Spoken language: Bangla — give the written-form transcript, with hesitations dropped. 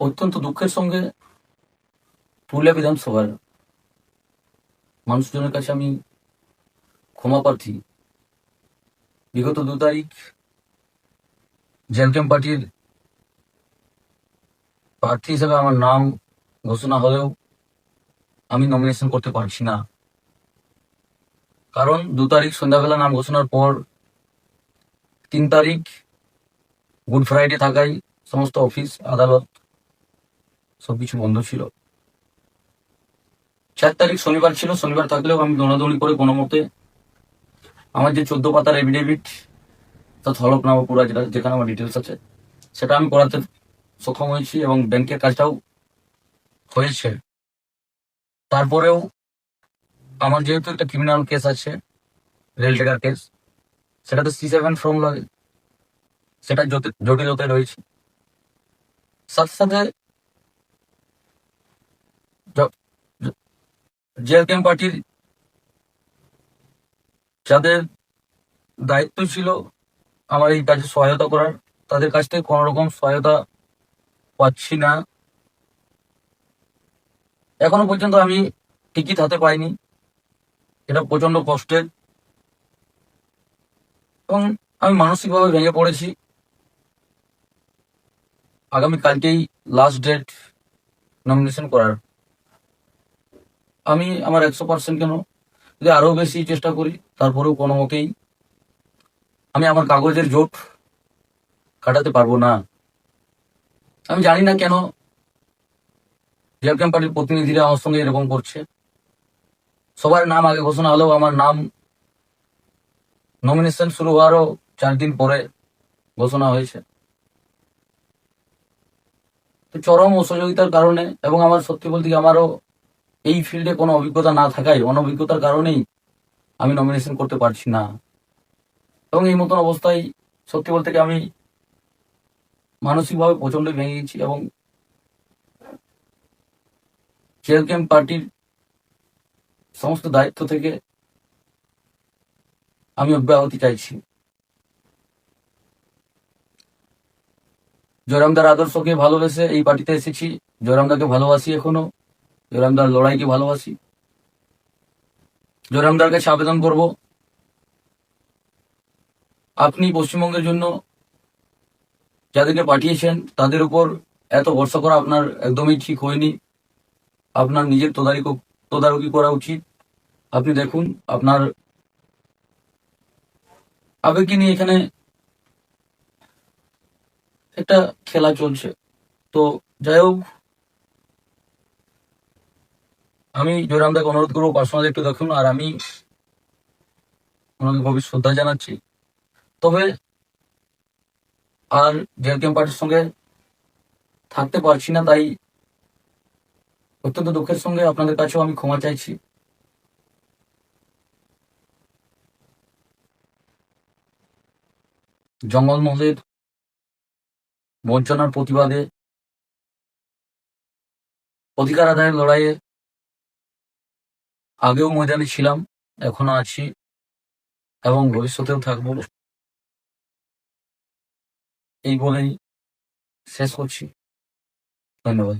অত্যন্ত দুঃখের সঙ্গে পুরুলিয়া বিধানসভার মানুষজনের কাছে আমি ক্ষমা প্রার্থী। বিগত 2 তারিখ জেএলকেএম পার্টির প্রার্থী হিসেবে আমার নাম ঘোষণা হলেও আমি নমিনেশন করতে পারছি না। কারণ 2 তারিখ সন্ধ্যাবেলা নাম ঘোষণার পর 3 তারিখ গুড ফ্রাইডে থাকায় সমস্ত অফিস আদালত সবকিছু বন্ধ ছিল। 4 তারিখ শনিবার ছিল। শনিবার থাকলেও আমি দৌড়াদৌড়ি করে কোনো মতে আমার যে 14 পাতার এফিডেভিট অর্থাৎ হলফনামা পুরা যেখানে আমার ডিটেলস আছে সেটা আমি করাতে সক্ষম হয়েছি এবং ব্যাংকের কাজটাও হয়েছে। তারপরেও আমার যেহেতু একটা ক্রিমিনাল কেস আছে, রেল টেকার কেস, সেটাতে C7 ফর্ম লাগে, সেটা জটিলতায় রয়েছে। সাথে সাথে জেএলকেএম পার্টির যাদের দায়িত্ব ছিল আমার এই কাজে সহায়তা করার, তাদের কাছ থেকে কোনো রকম সহায়তা পাচ্ছি না। এখনো পর্যন্ত আমি টিকিট হাতে পাইনি। এটা প্রচন্ড কষ্টের এবং আমি মানসিকভাবে ভেঙে পড়েছি। আগামীকালকেই লাস্ট ডেট নমিনেশন করার। আমি আমার 100% কেন, যদি আরো বেশি চেষ্টা করি তারপরেও কোনো মতেই আমি আমার কাগজের জোট কাটাতে পারবো না। আমি জানি না কেন জেএলকেএম পার্টির প্রতিনিধিরা আমার সঙ্গে এরকম করছে। সবার নাম আগে ঘোষণা হলেও আমার নাম নমিনেশন শুরু হওয়ারও 4 দিন পরে ঘোষণা হয়েছে। তো চরম অসহযোগিতার কারণে এবং আমার সত্যি বলতে কি আমারও এই ফিল্ডে কোনো অভিজ্ঞতা না থাকায় অনভিজ্ঞতার কারণেই আমি নমিনেশন করতে পারছি না। এবং এই মতন অবস্থায় সত্যি বলতে কি আমি মানসিকভাবে প্রচন্ড ভেঙে গেছি এবং জেএলকেএম পার্টির সমস্ত দায়িত্ব থেকে আমি অব্যাহতি চাইছি। জয়রামদার আদর্শকে ভালোবেসে এই পার্টিতে এসেছি। জয়রামদাকে ভালোবাসি, এখনো জয়রামদার লড়াইকে ভালোবাসি। জয়রামদার কাছে আবেদন করব, আপনি পশ্চিমবঙ্গের জন্য যাদেরকে পাঠিয়েছেন তাদের উপর এত ভরসা করা আপনার একদমই ঠিক হয়নি। আপনার নিজের তদারকি করা উচিত। আপনি দেখুন আপনার আবেগকে নিয়ে এখানে একটা খেলা চলছে। তো যাই হোক, আমি জয়রামদাকে অনুরোধ করবো পার্সোনালি একটু দেখুন, আর আমি ওনাকে গভীর শ্রদ্ধা জানাচ্ছি। তবে আর জেএলকেএম পার্টির সঙ্গে থাকতে পারছি না, তাই অত্যন্ত দুঃখের সঙ্গে আপনাদের কাছেও আমি ক্ষমা চাইছি। জঙ্গলমহলের বঞ্চনার প্রতিবাদে, অধিকার আদায়ের লড়াইয়ে আগেও ময়দানে ছিলাম, এখনো আছি এবং ভবিষ্যতেও থাকবো। এই বলেই শেষ করছি। ধন্যবাদ।